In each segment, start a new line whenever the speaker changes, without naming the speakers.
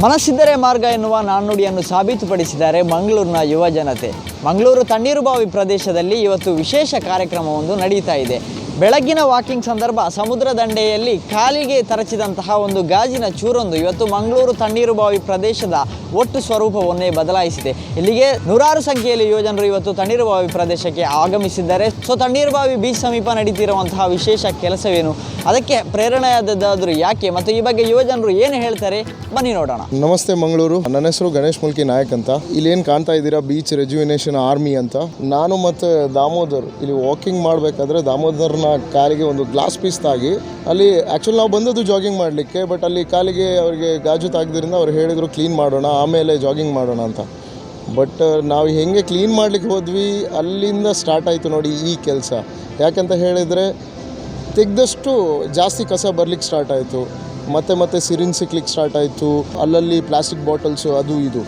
ಮನಸ್ಸಿದ್ದರೆ ಮಾರ್ಗ ಎನ್ನುವ ನಾಣ್ಣುಡಿಯನ್ನು ಸಾಬೀತುಪಡಿಸಿದ್ದಾರೆ ಮಂಗಳೂರಿನ ಯುವ ಜನತೆ. ಮಂಗಳೂರು ತಣ್ಣೀರುಬಾವಿ ಪ್ರದೇಶದಲ್ಲಿ ಇವತ್ತು ವಿಶೇಷ ಕಾರ್ಯಕ್ರಮವೊಂದು ನಡೀತಾ ಇದೆ. ಬೆಳಗ್ಗಿನ ವಾಕಿಂಗ್ ಸಂದರ್ಭ ಸಮುದ್ರ ದಂಡೆಯಲ್ಲಿ ಕಾಲಿಗೆ ತರಚಿದಂತಹ ಒಂದು ಗಾಜಿನ ಚೂರೊಂದು ಇವತ್ತು ಮಂಗಳೂರು ತಣ್ಣೀರುಬಾವಿ ಪ್ರದೇಶದ ಒಟ್ಟು ಸ್ವರೂಪವನ್ನೇ ಬದಲಾಯಿಸಿದೆ. ಇಲ್ಲಿಗೆ ನೂರಾರು ಸಂಖ್ಯೆಯಲ್ಲಿ ಯುವಜನರು ಇವತ್ತು ತಣ್ಣೀರುಬಾವಿ ಪ್ರದೇಶಕ್ಕೆ ಆಗಮಿಸಿದ್ದಾರೆ. ಸೊ ತಣ್ಣೀರುಬಾವಿ ಬೀಚ್ ಸಮೀಪ ನಡೀತಿರುವಂತಹ ವಿಶೇಷ ಕೆಲಸವೇನು, ಅದಕ್ಕೆ ಪ್ರೇರಣೆಯಾದದ್ದಾದರೂ ಯಾಕೆ, ಮತ್ತು ಈ ಬಗ್ಗೆ ಯುವಜನರು ಏನು ಹೇಳ್ತಾರೆ, ಬನ್ನಿ ನೋಡೋಣ.
ನಮಸ್ತೆ ಮಂಗಳೂರು, ನನ್ನ ಹೆಸರು ಗಣೇಶ್ ಮುಲ್ಕಿ ನಾಯಕ್ ಅಂತ. ಇಲ್ಲಿ ಏನು ಕಾಣ್ತಾ ಇದ್ದೀರಾ ಬೀಚ್ ರೆಜ್ಯುವಿನೇಷನ್ ಆರ್ಮಿ ಅಂತ. ನಾನು ಮತ್ತು ದಾಮೋದರ್ ಇಲ್ಲಿ ವಾಕಿಂಗ್ ಮಾಡಬೇಕಾದ್ರೆ ದಾಮೋದರ್ನ ಕಾಲಿಗೆ ಒಂದು ಗ್ಲಾಸ್ ಪೀಸ್ ತಾಗಿ, ಅಲ್ಲಿ ಆ್ಯಕ್ಚುಲಿ ನಾವು ಬಂದದ್ದು ಜಾಗಿಂಗ್ ಮಾಡಲಿಕ್ಕೆ, ಬಟ್ ಅಲ್ಲಿ ಕಾಲಿಗೆ ಅವರಿಗೆ ಗಾಜು ತಾಗಿದ್ರಿಂದ ಅವ್ರು ಹೇಳಿದರು ಕ್ಲೀನ್ ಮಾಡೋಣ ಆಮೇಲೆ ಜಾಗಿಂಗ್ ಮಾಡೋಣ ಅಂತ. ಬಟ್ ನಾವು ಹೆಂಗೆ ಕ್ಲೀನ್ ಮಾಡಲಿಕ್ಕೆ ಹೋದ್ವಿ ಅಲ್ಲಿಂದ ಸ್ಟಾರ್ಟ್ ಆಯಿತು ನೋಡಿ ಈ ಕೆಲಸ. ಯಾಕಂತ ಹೇಳಿದರೆ ತೆಗೆದಷ್ಟು ಜಾಸ್ತಿ ಕಸ ಬರಲಿಕ್ಕೆ ಸ್ಟಾರ್ಟ್ ಆಯಿತು, ಮತ್ತೆ ಸಿರಿಂಜ್ ಸಿಕ್ಲಿಕ್ಕೆ ಸ್ಟಾರ್ಟ್ ಆಯಿತು, ಅಲ್ಲಲ್ಲಿ ಪ್ಲಾಸ್ಟಿಕ್ ಬಾಟಲ್ಸು ಅದು ಇದು.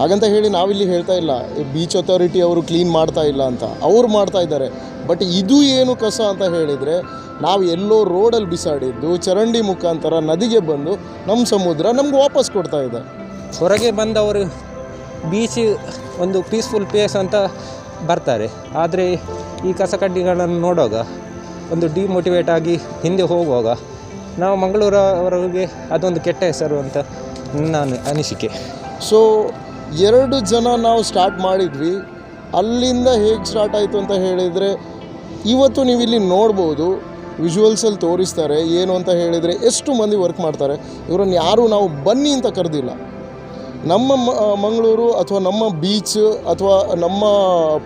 ಹಾಗಂತ ಹೇಳಿ ನಾವಿಲ್ಲಿ ಹೇಳ್ತಾ ಇಲ್ಲ ಬೀಚ್ ಅಥಾರಿಟಿ ಅವರು ಕ್ಲೀನ್ ಮಾಡ್ತಾ ಇಲ್ಲ ಅಂತ, ಅವ್ರು ಮಾಡ್ತಾ ಇದ್ದಾರೆ. ಬಟ್ ಇದು ಏನು ಕಸ ಅಂತ ಹೇಳಿದರೆ ನಾವು ಎಲ್ಲೋ ರೋಡಲ್ಲಿ ಬಿಸಾಡಿದ್ದು ಚರಂಡಿ ಮುಖಾಂತರ ನದಿಗೆ ಬಂದು ನಮ್ಮ ಸಮುದ್ರ ನಮ್ಗೆ ವಾಪಸ್ ಕೊಡ್ತಾ ಇದೆ.
ಹೊರಗೆ ಬಂದವರು ಬೀಚ್ ಒಂದು ಪೀಸ್ಫುಲ್ ಪ್ಲೇಸ್ ಅಂತ ಬರ್ತಾರೆ, ಆದರೆ ಈ ಕಸಕಡ್ಡಿಗಳನ್ನು ನೋಡುವಾಗ ಒಂದು ಡಿಮೋಟಿವೇಟ್ ಆಗಿ ಹಿಂದೆ ಹೋಗುವಾಗ ನಾವು ಮಂಗಳೂರವರೆಗೆ ಅದೊಂದು ಕೆಟ್ಟ ಹೆಸರು ಅಂತ ನನ್ನ ಅನಿಸಿಕೆ.
ಸೊ 2 ಜನ ನಾವು ಸ್ಟಾರ್ಟ್ ಮಾಡಿದ್ವಿ. ಅಲ್ಲಿಂದ ಹೇಗೆ ಸ್ಟಾರ್ಟ್ ಆಯಿತು ಅಂತ ಹೇಳಿದರೆ ಇವತ್ತು ನೀವು ಇಲ್ಲಿ ನೋಡ್ಬೋದು, ವಿಜುವಲ್ಸಲ್ಲಿ ತೋರಿಸ್ತಾರೆ ಏನು ಅಂತ ಹೇಳಿದರೆ ಎಷ್ಟು ಮಂದಿ ವರ್ಕ್ ಮಾಡ್ತಾರೆ. ಇವರನ್ನು ಯಾರೂ ನಾವು ಬನ್ನಿ ಅಂತ ಕರೆದಿಲ್ಲ. ನಮ್ಮ ಮಂಗಳೂರು ಅಥವಾ ನಮ್ಮ ಬೀಚ್ ಅಥವಾ ನಮ್ಮ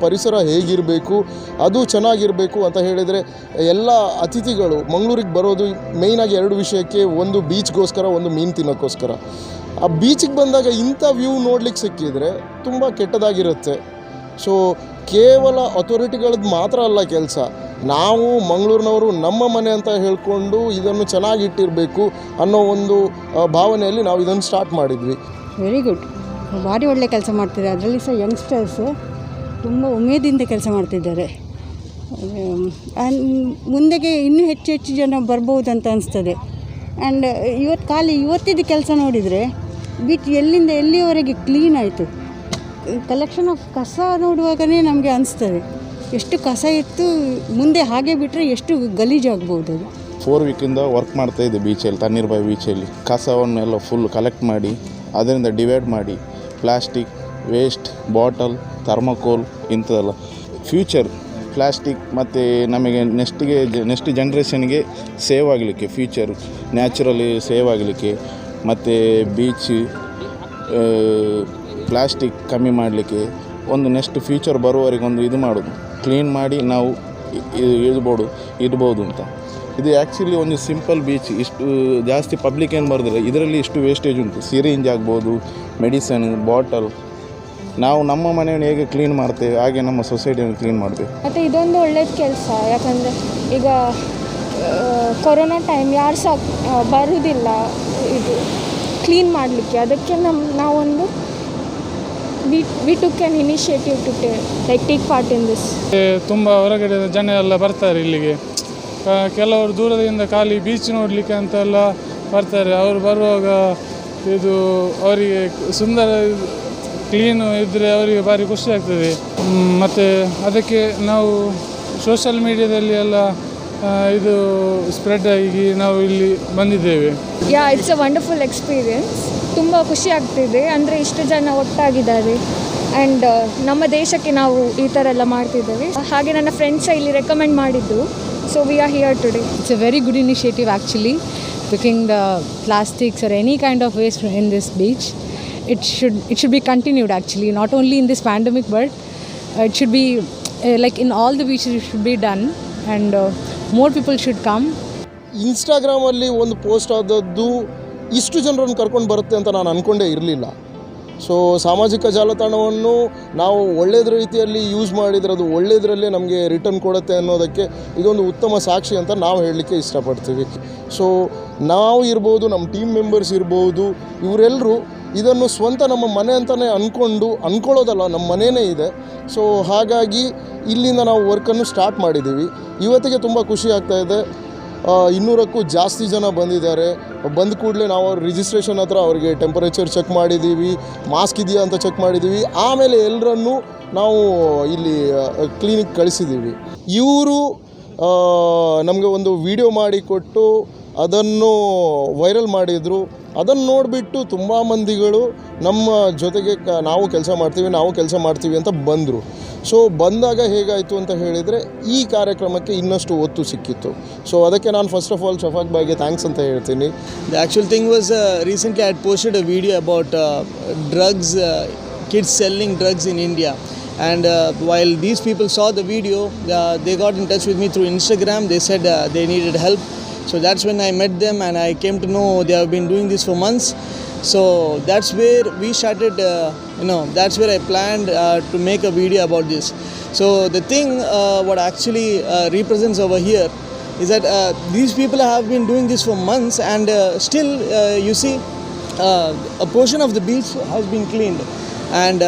ಪರಿಸರ ಹೇಗಿರಬೇಕು, ಅದು ಚೆನ್ನಾಗಿರಬೇಕು ಅಂತ ಹೇಳಿದರೆ ಎಲ್ಲ ಅತಿಥಿಗಳು ಮಂಗಳೂರಿಗೆ ಬರೋದು ಮೇಯ್ನಾಗಿ 2 ವಿಷಯಕ್ಕೆ. ಒಂದು ಬೀಚ್ಗೋಸ್ಕರ, ಒಂದು ಮೀನು ತಿನ್ನೋಕ್ಕೋಸ್ಕರ. ಆ ಬೀಚಿಗೆ ಬಂದಾಗ ಇಂಥ ವ್ಯೂ ನೋಡ್ಲಿಕ್ಕೆ ಸಿಕ್ಕಿದರೆ ತುಂಬ ಕೆಟ್ಟದಾಗಿರುತ್ತೆ. ಸೊ ಕೇವಲ ಅಥಾರಿಟಿಗಳದ್ದು ಮಾತ್ರ ಅಲ್ಲ ಕೆಲಸ, ನಾವು ಮಂಗಳೂರಿನವರು ನಮ್ಮ ಮನೆ ಅಂತ ಹೇಳ್ಕೊಂಡು ಇದನ್ನು ಚೆನ್ನಾಗಿಟ್ಟಿರಬೇಕು ಅನ್ನೋ ಒಂದು ಭಾವನೆಯಲ್ಲಿ ನಾವು ಇದನ್ನು ಸ್ಟಾರ್ಟ್ ಮಾಡಿದ್ವಿ.
ವೆರಿ ಗುಡ್, ಭಾರಿ ಒಳ್ಳೆ ಕೆಲಸ ಮಾಡ್ತಿದ್ದಾರೆ. ಅದರಲ್ಲಿ ಸಹ ಯಂಗ್ಸ್ಟರ್ಸು ತುಂಬ ಉಮೇದಿಂದ ಕೆಲಸ ಮಾಡ್ತಿದ್ದಾರೆ. ಮುಂದೆಗೆ ಇನ್ನೂ ಹೆಚ್ಚು ಜನ ಬರ್ಬೋದಂತ ಅನಿಸ್ತದೆ. ಆ್ಯಂಡ್ ಇವತ್ತಿದ್ದು ಕೆಲಸ ನೋಡಿದರೆ ಬೀಚ್ ಎಲ್ಲಿಂದ ಎಲ್ಲಿಯವರೆಗೆ ಕ್ಲೀನ್ ಆಯಿತು. ಕಲೆಕ್ಷನ್ ಆಫ್ ಕಸ ನೋಡುವಾಗಲೇ ನಮಗೆ ಅನಿಸ್ತದೆ ಎಷ್ಟು ಕಸ ಇತ್ತು, ಮುಂದೆ ಹಾಗೆ ಬಿಟ್ಟರೆ ಎಷ್ಟು ಗಲೀಜಾಗ್ಬೋದು. ಅದು
4 ವೀಕಿಂದ ವರ್ಕ್ ಮಾಡ್ತಾಯಿದ್ದೆ ಬೀಚಲ್ಲಿ, ತಣ್ಣೀರುಬಾವಿ ಬೀಚಲ್ಲಿ. ಕಸವನ್ನೆಲ್ಲ ಫುಲ್ ಕಲೆಕ್ಟ್ ಮಾಡಿ ಅದರಿಂದ ಡಿವೈಡ್ ಮಾಡಿ ಪ್ಲಾಸ್ಟಿಕ್ ವೇಸ್ಟ್, ಬಾಟಲ್, ಥರ್ಮೋಕೋಲ್ ಇಂಥದ್ದೆಲ್ಲ ಫ್ಯೂಚರ್ ಪ್ಲಾಸ್ಟಿಕ್ ಮತ್ತು ನಮಗೆ ನೆಕ್ಸ್ಟ್ ಜನ್ರೇಷನ್ಗೆ ಸೇವ್ ಆಗಲಿಕ್ಕೆ, ಫ್ಯೂಚರ್ ನ್ಯಾಚುರಲಿ ಸೇವ್ ಆಗಲಿಕ್ಕೆ, ಮತ್ತು ಬೀಚ್ ಪ್ಲಾಸ್ಟಿಕ್ ಕಮ್ಮಿ ಮಾಡಲಿಕ್ಕೆ, ಒಂದು ನೆಕ್ಸ್ಟ್ ಫ್ಯೂಚರ್ ಬರುವವರೆಗೆ ಒಂದು ಇದು ಮಾಡೋದು, ಕ್ಲೀನ್ ಮಾಡಿ ನಾವು ಇಡ್ಬೋದು ಅಂತ. ಇದು ಆ್ಯಕ್ಚುಲಿ ಒಂದು ಸಿಂಪಲ್ ಬೀಚ್. ಇಷ್ಟು ಜಾಸ್ತಿ ಪಬ್ಲಿಕ್ ಏನು ಬರೋದಿಲ್ಲ, ಇದರಲ್ಲಿ ಇಷ್ಟು ವೇಸ್ಟೇಜ್ ಉಂಟು. ಸಿರಿಂಜ್ ಆಗ್ಬೋದು, ಮೆಡಿಸನ್, ಬಾಟಲ್. ನಾವು ನಮ್ಮ ಮನೆಯನ್ನು ಹೇಗೆ ಕ್ಲೀನ್ ಮಾಡ್ತೇವೆ ಹಾಗೆ ನಮ್ಮ ಸೊಸೈಟಿಯನ್ನು ಕ್ಲೀನ್ ಮಾಡಬೇಕು.
ಮತ್ತು ಇದೊಂದು ಒಳ್ಳೆಯದು ಕೆಲಸ, ಯಾಕಂದರೆ ಈಗ ಕೊರೋನಾ ಟೈಮ್ ಯಾರು ಸಹ ಬರುವುದಿಲ್ಲ ಇದು ಕ್ಲೀನ್ ಮಾಡಲಿಕ್ಕೆ. ಅದಕ್ಕೆ ನಾವೊಂದು we took an initiative to take part in this.
ತುಂಬ ಹೊರಗಡೆ ಜನ ಎಲ್ಲ ಬರ್ತಾರೆ ಇಲ್ಲಿಗೆ. ಕೆಲವರು ದೂರದಿಂದ ಖಾಲಿ ಬೀಚ್ ನೋಡಲಿಕ್ಕೆ ಅಂತೆಲ್ಲ ಬರ್ತಾರೆ. ಅವರು ಬರುವಾಗ ಇದು ಅವರಿಗೆ ಸುಂದರ ಕ್ಲೀನು ಇದ್ದರೆ ಅವರಿಗೆ ಭಾರಿ ಖುಷಿ ಆಗ್ತದೆ. ಮತ್ತು ಅದಕ್ಕೆ ನಾವು ಸೋಷಲ್ ಮೀಡಿಯಾದಲ್ಲಿ ಎಲ್ಲ ಇದು ಸ್ಪ್ರೆಡ್ ಆಗಿ ನಾವು ಇಲ್ಲಿ ಬಂದಿದ್ದೇವೆ.
It's a wonderful experience. ತುಂಬ ಖುಷಿ ಆಗ್ತಿದೆ, ಅಂದರೆ ಇಷ್ಟು ಜನ ಒಟ್ಟಾಗಿದ್ದಾರೆ. ಆ್ಯಂಡ್ ನಮ್ಮ ದೇಶಕ್ಕೆ ನಾವು ಈ ಥರ ಎಲ್ಲ ಮಾಡ್ತಿದ್ದೇವೆ. ಹಾಗೆ ನನ್ನ ಫ್ರೆಂಡ್ಸ ಇಲ್ಲಿ ರೆಕಮೆಂಡ್ ಮಾಡಿದ್ದು. So we are here today.
It's a very good initiative actually, picking the plastics or any kind of waste in this beach. It should be continued actually, not only in this pandemic, but it should be like in all the beaches it should be done, and more people should come.
ಇನ್ಸ್ಟಾಗ್ರಾಮಲ್ಲಿ ಒಂದು post ಆದದ್ದು ಇಷ್ಟು ಜನರನ್ನು ಕರ್ಕೊಂಡು ಬರುತ್ತೆ ಅಂತ ನಾನು ಅಂದ್ಕೊಂಡೇ ಇರಲಿಲ್ಲ. ಸೊ ಸಾಮಾಜಿಕ ಜಾಲತಾಣವನ್ನು ನಾವು ಒಳ್ಳೆಯದ ರೀತಿಯಲ್ಲಿ ಯೂಸ್ ಮಾಡಿದರೆ ಅದು ಒಳ್ಳೆಯದರಲ್ಲೇ ನಮಗೆ ರಿಟರ್ನ್ ಕೊಡುತ್ತೆ ಅನ್ನೋದಕ್ಕೆ ಇದೊಂದು ಉತ್ತಮ ಸಾಕ್ಷಿ ಅಂತ ನಾವು ಹೇಳಲಿಕ್ಕೆ ಇಷ್ಟಪಡ್ತೀವಿ. ಸೊ ನಾವು ಇರ್ಬೋದು, ನಮ್ಮ ಟೀಮ್ ಮೆಂಬರ್ಸ್ ಇರ್ಬೋದು, ಇವರೆಲ್ಲರೂ ಇದನ್ನು ಸ್ವಂತ ನಮ್ಮ ಮನೆ ಅಂತಲೇ ಅಂದ್ಕೊಳ್ಳೋದಲ್ಲ, ನಮ್ಮ ಮನೆಯೇ ಇದೆ. ಸೊ ಹಾಗಾಗಿ ಇಲ್ಲಿಂದ ನಾವು ವರ್ಕನ್ನು ಸ್ಟಾರ್ಟ್ ಮಾಡಿದ್ದೀವಿ. ಇವತ್ತಿಗೆ ತುಂಬ ಖುಷಿ ಆಗ್ತಾಯಿದೆ. 200ಕ್ಕೂ ಜಾಸ್ತಿ ಜನ ಬಂದಿದ್ದಾರೆ. ಬಂದ ಕೂಡಲೇ ನಾವು ಅವ್ರ ರಿಜಿಸ್ಟ್ರೇಷನ್ ಹತ್ರ ಅವ್ರಿಗೆ ಟೆಂಪರೇಚರ್ ಚೆಕ್ ಮಾಡಿದ್ದೀವಿ, ಮಾಸ್ಕ್ ಇದೆಯಾ ಅಂತ ಚೆಕ್ ಮಾಡಿದ್ದೀವಿ. ಆಮೇಲೆ ಎಲ್ಲರನ್ನೂ ನಾವು ಇಲ್ಲಿ ಕ್ಲಿನಿಕ್ ಕಳಿಸಿದ್ದೀವಿ. ಇವರು ನಮಗೆ ಒಂದು ವಿಡಿಯೋ ಮಾಡಿಕೊಟ್ಟು ಅದನ್ನು ವೈರಲ್ ಮಾಡಿದರು. ಅದನ್ನು ನೋಡಿಬಿಟ್ಟು ತುಂಬ ಮಂದಿಗಳು ನಮ್ಮ ಜೊತೆಗೆ ನಾವು ಕೆಲಸ ಮಾಡ್ತೀವಿ ಅಂತ ಬಂದರು. ಸೊ ಬಂದಾಗ ಹೇಗಾಯಿತು ಅಂತ ಹೇಳಿದರೆ ಈ ಕಾರ್ಯಕ್ರಮಕ್ಕೆ ಇನ್ನಷ್ಟು ಒತ್ತು ಸಿಕ್ಕಿತ್ತು. ಸೊ ಅದಕ್ಕೆ ನಾನು ಫಸ್ಟ್ ಆಫ್ ಆಲ್ ಶಫಾಕ್ ಬಾಯ್ಗೆ ಥ್ಯಾಂಕ್ಸ್ ಅಂತ ಹೇಳ್ತೀನಿ.
The actual thing was recently I had posted a video about drugs, kids selling drugs in India. And while these people saw the video, they got in touch with me through Instagram. They said they needed help. So that's when I met them and I came to know they have been doing this for months. So that's where we started, that's where I planned to make a video about this. So the thing what actually represents over here is that these people have been doing this for months and still you see a portion of the beach has been cleaned and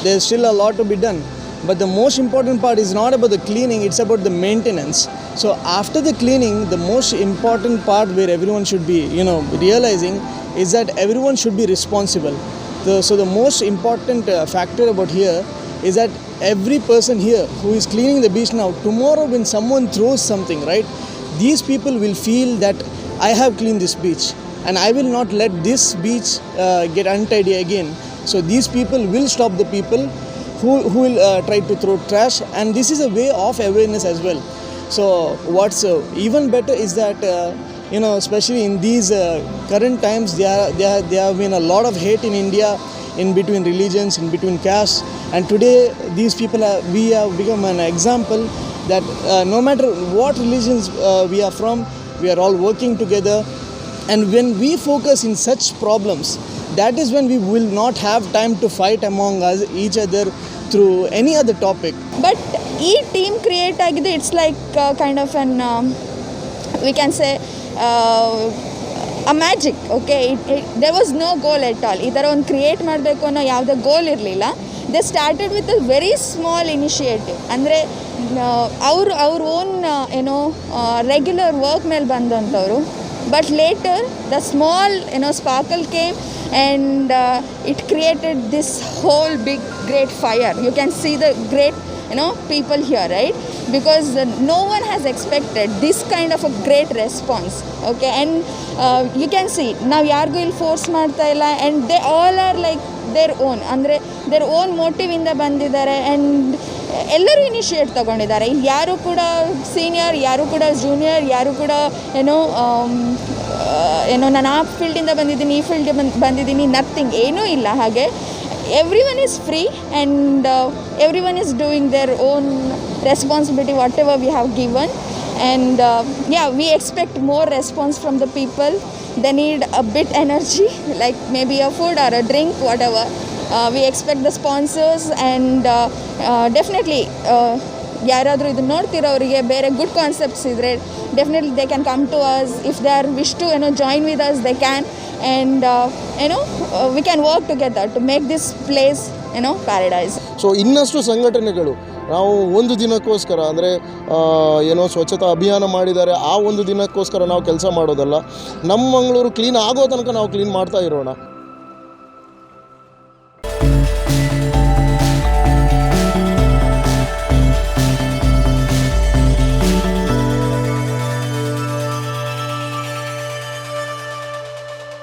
there's still a lot to be done. But the most important part is not about the cleaning, it's about the maintenance. So after the cleaning, the most important part where everyone should be, realizing is that everyone should be responsible. So the most important factor about here is that every person here who is cleaning the beach now, tomorrow when someone throws something, right, these people will feel that I have cleaned this beach and I will not let this beach get untidy again. So these people will stop the people who will try to throw trash, and this is a way of awareness as well. So what's even better is that especially in these current times, there have been a lot of hate in India in between religions, in between castes, and today these people we have become an example that no matter what religions we are from, we are all working together. And when we focus in such problems, that is when we will not have time to fight among us each other through any other topic.
But ಈ team create ಆಗಿದೆ, it's like kind of an we can say a magic. Okay, there was no goal at all. ಈ ಥರ ಒಂದು create ಮಾಡಬೇಕು ಅನ್ನೋ ಯಾವುದೇ goal ಇರಲಿಲ್ಲ. They started with a very small initiative. ಅಂದರೆ ಅವ್ರ ಓನ್ ರೆಗ್ಯುಲರ್ ವರ್ಕ್ ಮೇಲೆ ಬಂದಂಥವ್ರು. But later the small sparkle came and it created this whole big great fire. You can see the great people here, right? Because no one has expected this kind of a great response. Okay, and you can see now yargu il force ಮಾಡ್ತಾ ಇಲ್ಲ, and they all are like their own, ಅಂದರೆ their own motive ಇಂದ ಬಂದಿದ್ದಾರೆ and ಎಲ್ಲರೂ initiate ತೊಗೊಂಡಿದ್ದಾರೆ. ಇಲ್ಲಿ ಯಾರು ಕೂಡ senior, ಯಾರು ಕೂಡ ಜೂನಿಯರ್, ಯಾರು ಕೂಡ ನಾನು ಆ ಫೀಲ್ಡಿಂದ ಬಂದಿದ್ದೀನಿ, ಈ ಫೀಲ್ಡ್ ಬಂದಿದ್ದೀನಿ, ನಥಿಂಗ್, ಏನೂ ಇಲ್ಲ. ಹಾಗೆ everyone is free and everyone is doing their own responsibility, whatever we have given. And we expect more response from the people. They need a bit energy, like maybe a food or a drink, whatever. We expect the sponsors and definitely ಯಾರಾದರೂ ಇದು ನೋಡ್ತಿರೋರಿಗೆ ಬೇರೆ good concepts ಇದ್ದರೆ definitely they can come to us. If they are wish to join with us, they can. And we can work together to make this place paradise.
So ಇನ್ನಷ್ಟು ಸಂಘಟನೆಗಳು ನಾವು ಒಂದು ದಿನಕ್ಕೋಸ್ಕರ ಅಂದರೆ ಸ್ವಚ್ಛತಾ ಅಭಿಯಾನ ಮಾಡಿದ್ದಾರೆ, ಆ ಒಂದು ದಿನಕ್ಕೋಸ್ಕರ ನಾವು ಕೆಲಸ ಮಾಡೋದಲ್ಲ. ನಮ್ಮ ಮಂಗಳೂರು ಕ್ಲೀನ್ ಆಗೋ ತನಕ ನಾವು ಕ್ಲೀನ್ ಮಾಡ್ತಾ ಇರೋಣ.